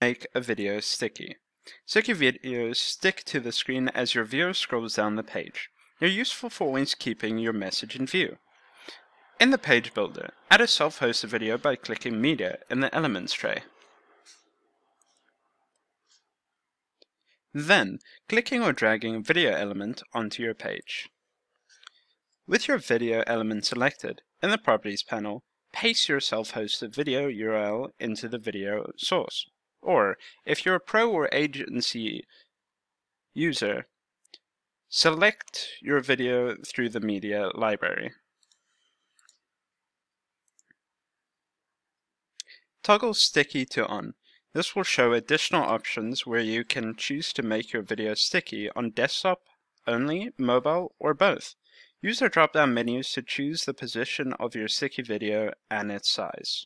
Make a video sticky. Sticky videos stick to the screen as your viewer scrolls down the page. They're useful for always keeping your message in view. In the page builder, add a self-hosted video by clicking Media in the Elements tray. Then, clicking or dragging a video element onto your page. With your video element selected, in the Properties panel, paste your self-hosted video URL into the video source. Or, if you're a pro or agency user, select your video through the media library. Toggle Sticky to On. This will show additional options where you can choose to make your video sticky on desktop only, mobile, or both. Use the drop-down menus to choose the position of your sticky video and its size.